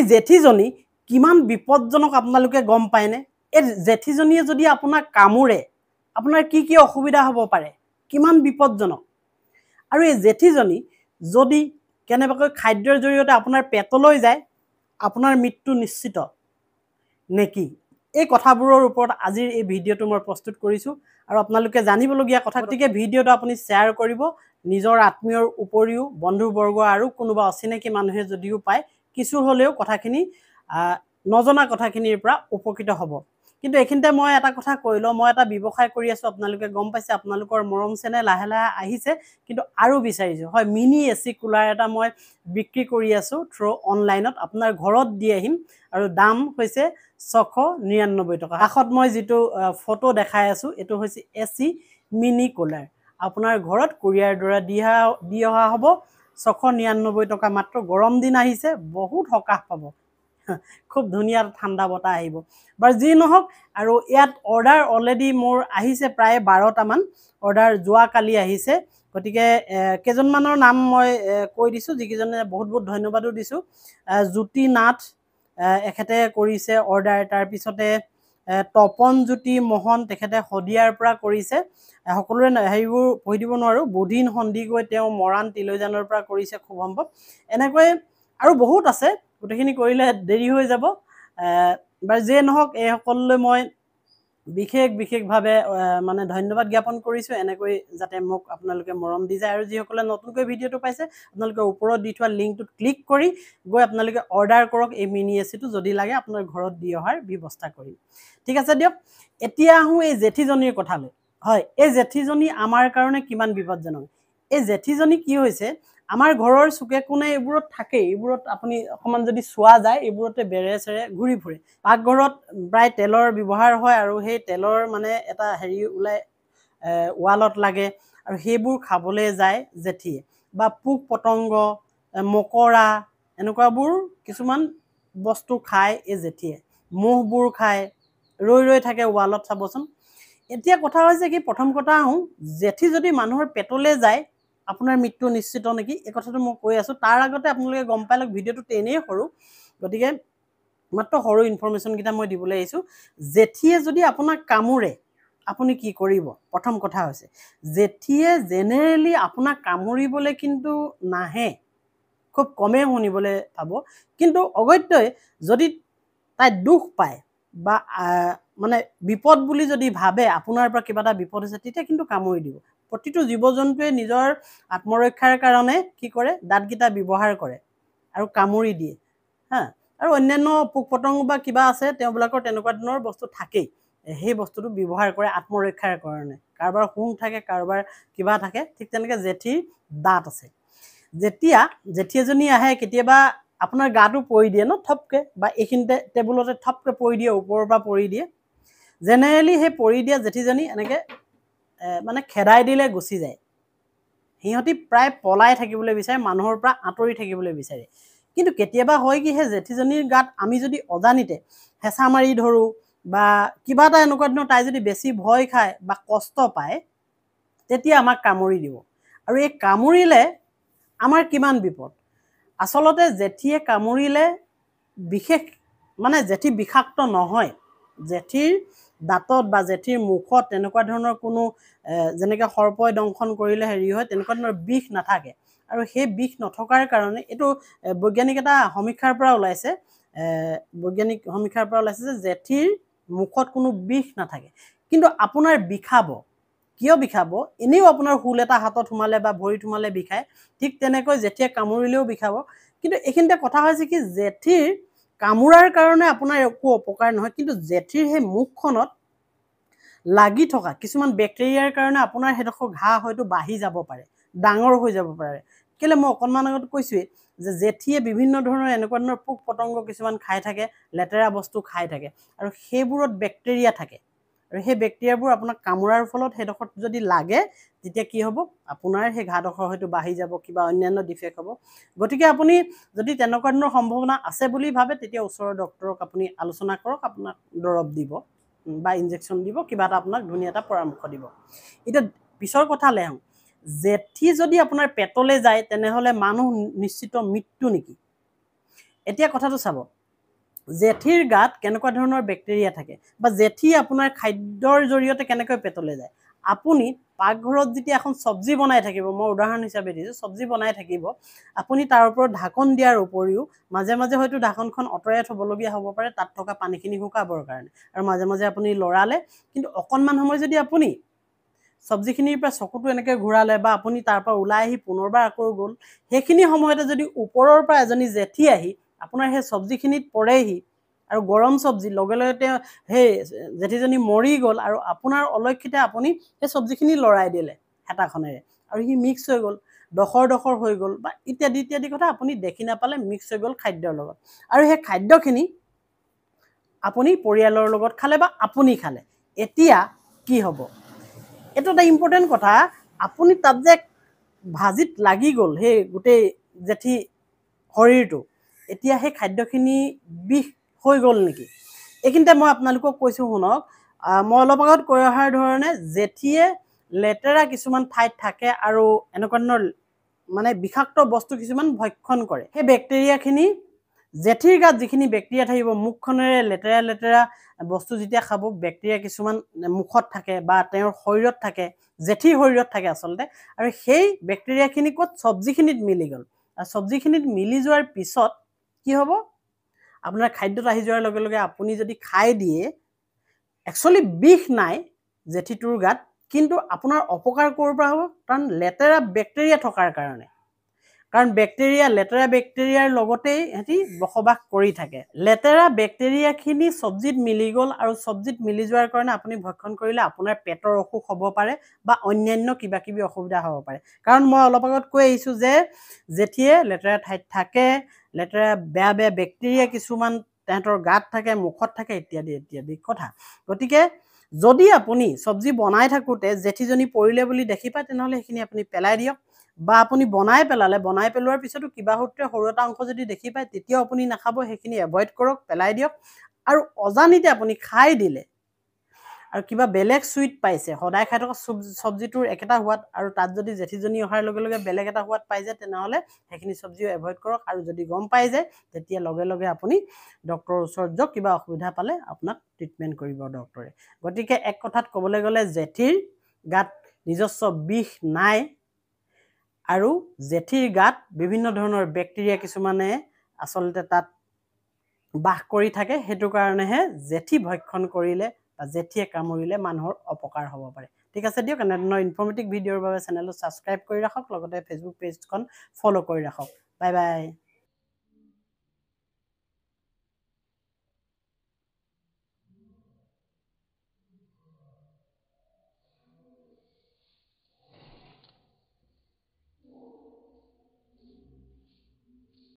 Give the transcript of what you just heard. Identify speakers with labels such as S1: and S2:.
S1: এই জেঠীজনী কিমান বিপদজনক আপোনালোকে গম পায়নে? এই জেঠীজনীয়ে যদি আপোনাক কামুৰে আপোনাৰ কি কি অসুবিধা হ'ব পাৰে, কিমান বিপদজনক। আৰু এই জেঠীজনী যদি কেনেবাকৈ খাদ্যৰ জৰিয়তে আপোনাৰ পেটলৈ যায়, আপোনাৰ মৃত্যু নিশ্চিত নেকি? এই কথাবোৰৰ ওপৰত আজিৰ এই ভিডিঅ'টো মই প্ৰস্তুত কৰিছোঁ আৰু আপোনালোকে জানিবলগীয়া কথা, গতিকে ভিডিঅ'টো আপুনি শ্বেয়াৰ কৰিব নিজৰ আত্মীয়ৰ উপৰিও, বন্ধুবৰ্গ আৰু কোনোবা অচিনাকি মানুহে যদিও পায়, কিছু হ'লেও কথাখিনি নজনা কথাখিনিৰ পৰা উপকৃত হ'ব। কিন্তু এইখিনিতে মই এটা কথা কৈ লওঁ, মই এটা ব্যৱসায় কৰি আছোঁ, আপোনালোকে গম পাইছে, আপোনালোকৰ মৰম চেনেহ লাহে লাহে আহিছে, কিন্তু আৰু বিচাৰিছোঁ। হয়, মিনি AC কুলাৰ এটা মই বিক্ৰী কৰি আছোঁ থ্ৰু অনলাইনত, আপোনাৰ ঘৰত দি আহিম আৰু দাম হৈছে 699 টকা। কাষত মই যিটো ফটো দেখাই আছোঁ, এইটো হৈছে AC মিনি কুলাৰ। আপোনাৰ ঘৰত কুৰিয়াৰ দ্বাৰা দি অহা হ'ব 699 টকা মাত্ৰ। গৰম দিন আহিছে, বহুত সকাহ পাব, খুব ধুনীয়া ঠাণ্ডা বতাহ আহিব। বাৰু যি নহওক, আৰু ইয়াত অৰ্ডাৰ অলৰেডি মোৰ আহিছে প্ৰায় 12টামান অৰ্ডাৰ যোৱাকালি আহিছে। গতিকে কেইজনমানৰ নাম মই কৈ দিছোঁ, যিকেইজনে বহুত বহুত ধন্যবাদো দিছোঁ। জ্যোতি নাথ এখেতে কৰিছে অৰ্ডাৰ, তাৰপিছতে তপনজ্যোতি মোহন তেখেতে শদিয়াৰ পৰা কৰিছে। সকলোৰে হেৰিবোৰ পঢ়ি দিব নোৱাৰোঁ। বুধিন সন্দিকৈ তেওঁ মৰাণ তিলৈজানৰ পৰা কৰিছে খুব সম্ভৱ। এনেকৈ আৰু বহুত আছে, গোটেইখিনি কৰিলে দেৰি হৈ যাব। বাৰু যিয়ে নহওক, এই সকললৈ মই বিশেষভাৱে মানে ধন্যবাদ জ্ঞাপন কৰিছোঁ, এনেকৈ যাতে মোক আপোনালোকে মৰম দি যায়। আৰু যিসকলে নতুনকৈ ভিডিঅ'টো পাইছে, আপোনালোকে ওপৰত দি থোৱা লিংকটোত ক্লিক কৰি গৈ আপোনালোকে অৰ্ডাৰ কৰক এই মিনি এচিটো, যদি লাগে আপোনাৰ ঘৰত দি অহাৰ ব্যৱস্থা কৰিম। ঠিক আছে দিয়ক। এতিয়া আহোঁ এই জেঠীজনীৰ কথালৈ। হয়, এই জেঠীজনী আমাৰ কাৰণে কিমান বিপদজনক। এই জেঠীজনী কি হৈছে, আমাৰ ঘৰৰ চুকে কোণে এইবোৰত থাকেই। এইবোৰত আপুনি অকণমান যদি চোৱা যায়, এইবোৰতে বেৰে চেৰে ঘূৰি ফুৰে। পাকঘৰত প্ৰায় তেলৰ ব্যৱহাৰ হয়, আৰু সেই তেলৰ মানে এটা হেৰি ওলাই ৱালত লাগে, আৰু সেইবোৰ খাবলৈ যায় জেঠীয়ে। বা পোক পতংগ, মকৰা, এনেকুৱাবোৰ কিছুমান বস্তু খায় এই জেঠীয়ে। মহবোৰ খায়, ৰৈ থাকে ৱালত, চাবচোন। এতিয়া কথা হৈছে কি, প্ৰথম কথা আহোঁ, জেঠী যদি মানুহৰ পেটলৈ যায় আপোনাৰ মৃত্যু নিশ্চিত নেকি, এই কথাটো মই কৈ আছোঁ। তাৰ আগতে আপোনালোকে গম পাই লওক, ভিডিঅ'টো তেনেই সৰু, গতিকে মাত্ৰ সৰু ইনফৰমেশ্যনকেইটা মই দিবলৈ আহিছোঁ। জেঠীয়ে যদি আপোনাক কামুৰে আপুনি কি কৰিব? প্ৰথম কথা হৈছে, জেঠীয়ে জেনেৰেলি আপোনাক কামুৰিবলৈ কিন্তু নাহে, খুব কমেই শুনিবলৈ পাব। কিন্তু অগত্যই যদি তাই দুখ পায় বা মানে বিপদ বুলি যদি ভাবে, আপোনাৰ পৰা কিবা এটা বিপদ হৈছে, তেতিয়া কিন্তু কামুৰি দিব। প্ৰতিটো জীৱ জন্তুৱে নিজৰ আত্মৰক্ষাৰ কাৰণে কি কৰে, দাঁতকেইটা ব্যৱহাৰ কৰে আৰু কামুৰি দিয়ে। হা, আৰু অন্যান্য পোক পতংগ বা কিবা আছে, তেওঁবিলাকৰ তেনেকুৱা ধৰণৰ বস্তু থাকেই, সেই বস্তুটো ব্যৱহাৰ কৰে আত্মৰক্ষাৰ কাৰণে। কাৰোবাৰ শুং থাকে, কাৰোবাৰ কিবা থাকে, ঠিক তেনেকৈ জেঠীৰ দাঁত আছে। যেতিয়া জেঠী এজনী আহে, কেতিয়াবা আপোনাৰ গাটো পৰি দিয়ে ন থপকৈ, বা এইখিনিতে টেবুলতে থপকৈ পৰি দিয়ে, ওপৰৰ পৰা পৰি দিয়ে। জেনেৰেলি সেই পৰি দিয়া জেঠীজনী এনেকৈ মানে খেদাই দিলে গুচি যায়। সিহঁতি প্ৰায় পলাই থাকিবলৈ বিচাৰে, মানুহৰ পৰা আঁতৰি থাকিবলৈ বিচাৰে। কিন্তু কেতিয়াবা হয় কি, সেই জেঠীজনীৰ গাত আমি যদি অজানিতে হেঁচা মাৰি ধৰোঁ, বা কিবা এটা এনেকুৱা ধৰণৰ তাই যদি বেছি ভয় খায় বা কষ্ট পায়, তেতিয়া আমাক কামুৰি দিব। আৰু এই কামুৰিলে আমাৰ কিমান বিপদ। আচলতে জেঠীয়ে কামুৰিলে বিশেষ মানে জেঠী বিষাক্ত নহয়। জেঠীৰ দাঁতত বা জেঠীৰ মুখত তেনেকুৱা ধৰণৰ কোনো যেনেকৈ সৰ্পই দংশন কৰিলে হেৰি হয়, তেনেকুৱা ধৰণৰ বিষ নাথাকে। আৰু সেই বিষ নথকাৰ কাৰণে, এইটো বৈজ্ঞানিক এটা সমীক্ষাৰ পৰা ওলাইছে, যে জেঠীৰ মুখত কোনো বিষ নাথাকে। কিন্তু আপোনাৰ বিষাব, কিয় বিষাব? এনেও আপোনাৰ হুল এটা হাতত সোমালে বা ভৰিত সোমালে বিষায়, ঠিক তেনেকৈ জেঠীয়ে কামুৰিলেও বিষাব। কিন্তু এইখিনিতে কথা হৈছে কি, জেঠীৰ কামোৰাৰ কাৰণে আপোনাৰ একো অপকাৰ নহয়, কিন্তু জেঠীৰ সেই মুখখনত লাগি থকা কিছুমান বেক্টেৰিয়াৰ কাৰণে আপোনাৰ সেইডোখৰ ঘাঁ হয়তো বাঢ়ি যাব পাৰে, ডাঙৰ হৈ যাব পাৰে। কেলৈ, মই অকণমান আগত কৈছোঁৱেই যে জেঠীয়ে বিভিন্ন ধৰণৰ এনেকুৱা ধৰণৰ পোক পতংগ কিছুমান খাই থাকে, লেতেৰা বস্তু খাই থাকে, আৰু সেইবোৰত বেক্টেৰিয়া থাকে। আৰু সেই বেক্টেৰিয়াবোৰ আপোনাক কামোৰাৰ ফলত সেইডোখৰত যদি লাগে, তেতিয়া কি হ'ব, আপোনাৰ সেই ঘাঁডোখৰ হয়তো বাঢ়ি যাব, কিবা অন্যান্য ডিফেক্ট হ'ব। গতিকে আপুনি যদি তেনেকুৱা ধৰণৰ সম্ভাৱনা আছে বুলি ভাবে, তেতিয়া ওচৰৰ ডক্টৰক আপুনি আলোচনা কৰক, আপোনাক দৰৱ দিব বা ইনজেকশ্যন দিব, কিবা এটা আপোনাক ধুনীয়া এটা পৰামৰ্শ দিব। এতিয়া পিছৰ কথালৈ আহোঁ, জেঠী যদি আপোনাৰ পেটলৈ যায়, তেনেহ'লে মানুহ নিশ্চিত মৃত্যু নেকি? এতিয়া কথাটো চাব জেঠীৰ গাত কেনেকুৱা ধৰণৰ বেক্টেৰিয়া থাকে বা জেঠী আপোনাৰ খাদ্যৰ জৰিয়তে কেনেকৈ পেটলৈ যায় আপুনি পাকঘৰত যেতিয়া এখন চব্জি বনাই থাকিব মই উদাহৰণ হিচাপে দিছোঁ চব্জি বনাই থাকিব আপুনি তাৰ ওপৰত ঢাকন দিয়াৰ উপৰিও মাজে মাজে হয়তো ঢাকনখন অঁতৰাই থ'বলগীয়া হ'ব পাৰে তাত থকা পানীখিনি শুকাবৰ কাৰণে আৰু মাজে মাজে আপুনি লৰালে কিন্তু অকণমান সময় যদি আপুনি চব্জিখিনিৰ পৰা চকুটো এনেকৈ ঘূৰালে বা আপুনি তাৰ পৰা ওলাই আহি পুনৰবাৰ আকৌ গ'ল সেইখিনি সময়তে যদি ওপৰৰ পৰা এজনী জেঠী আহি আপোনাৰ সেই চব্জিখিনিত পৰেহি আৰু গৰম চব্জি লগে লগে তেওঁ সেই জেঠীজনী মৰি গ'ল আৰু আপোনাৰ অলক্ষিতে আপুনি সেই চব্জিখিনি লৰাই দিলে হেতাখনেৰে আৰু সি মিক্স হৈ গ'ল ডখৰ হৈ গ'ল বা ইত্যাদি ইত্যাদি কথা আপুনি দেখি নাপালে মিক্স হৈ গ'ল খাদ্যৰ লগত আৰু সেই খাদ্যখিনি আপুনি পৰিয়ালৰ লগত খালে বা আপুনি খালে এতিয়া কি হ'ব এইটো এটা ইম্পৰ্টেণ্ট কথা আপুনি তাত যে ভাজিত লাগি গ'ল সেই গোটেই জেঠী শৰীৰটো এতিয়া সেই খাদ্যখিনি বিষ হৈ গ'ল নেকি এইখিনিতে মই আপোনালোকক কৈছোঁ শুনক মই অলপ আগত কৈ অহাৰ ধৰণে জেঠীয়ে লেতেৰা কিছুমান ঠাইত থাকে আৰু এনেকুৱা ধৰণৰ মানে বিষাক্ত বস্তু কিছুমান ভক্ষণ কৰে সেই বেক্টেৰিয়াখিনি জেঠীৰ গাত যিখিনি বেক্টেৰিয়া থাকিব মুখখনেৰে লেতেৰা লেতেৰা বস্তু যেতিয়া খাব বেক্টেৰিয়া কিছুমান মুখত থাকে বা তেওঁৰ শৰীৰত থাকে জেঠীৰ শৰীৰত থাকে আচলতে আৰু সেই বেক্টেৰিয়াখিনি ক'ত চব্জিখিনিত মিলি গ'ল আৰু চব্জিখিনিত মিলি যোৱাৰ পিছত কি হ'ব আপোনাৰ খাদ্যত আহি যোৱাৰ লগে লগে আপুনি যদি খাই দিয়ে একচুৱেলি বিষ নাই জেঠীটোৰ গাত কিন্তু আপোনাৰ অপকাৰ ক'ৰ পৰা হ'ব কাৰণ লেতেৰা বেক্টেৰিয়া থকাৰ কাৰণে কাৰণ লেতেৰা বেক্টেৰিয়াৰ লগতেই সিহঁতি বসবাস কৰি থাকে লেতেৰা বেক্টেৰিয়াখিনি চব্জিত মিলি গ'ল আৰু চব্জিত মিলি যোৱাৰ কাৰণে আপুনি ভক্ষণ কৰিলে আপোনাৰ পেটৰ অসুখ হ'ব পাৰে বা অন্যান্য কিবা কিবি অসুবিধা হ'ব পাৰে কাৰণ মই অলপ আগত কৈ আহিছোঁ যে জেঠীয়ে লেতেৰা ঠাইত থাকে লেতেৰা বেয়া বেয়া বেক্টেৰিয়া কিছুমান তেহেঁতৰ গাত থাকে মুখত থাকে ইত্যাদি ইত্যাদি কথা গতিকে যদি আপুনি চব্জি বনাই থাকোঁতে জেঠীজনী পৰিলে বুলি দেখি পায় তেনেহ'লে সেইখিনি আপুনি পেলাই দিয়ক বা আপুনি বনাই পেলোৱাৰ পিছতো কিবা সূত্ৰে সৰু এটা অংশ যদি দেখি পায় তেতিয়াও আপুনি নাখাব সেইখিনি এভইড কৰক পেলাই দিয়ক আৰু অজানিতে আপুনি খাই দিলে আৰু কিবা বেলেগ চুইট পাইছে সদায় খাই থকা চব্জিটোৰ একেটা সোৱাদ আৰু তাত যদি জেঠীজনী অহাৰ লগে লগে বেলেগ এটা সোৱাদ পাই যায় তেনেহ'লে সেইখিনি চব্জিও এভইড কৰক আৰু যদি গম পাই যায় তেতিয়া লগে লগে আপুনি ডক্টৰৰ ওচৰত যাওক কিবা অসুবিধা পালে আপোনাক ট্ৰিটমেণ্ট কৰিব ডক্টৰে গতিকে এক কথাত ক'বলৈ গ'লে জেঠীৰ গাত নিজস্ব বিষ নাই আৰু জেঠীৰ গাত বিভিন্ন ধৰণৰ বেক্টেৰিয়া কিছুমানে আচলতে তাত বাস কৰি থাকে সেইটো কাৰণেহে জেঠী ভক্ষণ কৰিলে বা জেঠীয়ে কামুৰিলে মানুহৰ অপকাৰ হ'ব পাৰে ঠিক আছে দিয়ক এনেধৰণৰ ইনফৰ্মেটিভ ভিডিঅ'ৰ বাবে চেনেলটো ছাবস্ক্ৰাইব কৰি ৰাখক লগতে ফেচবুক পেজখন ফ'ল' কৰি ৰাখক বাই বাই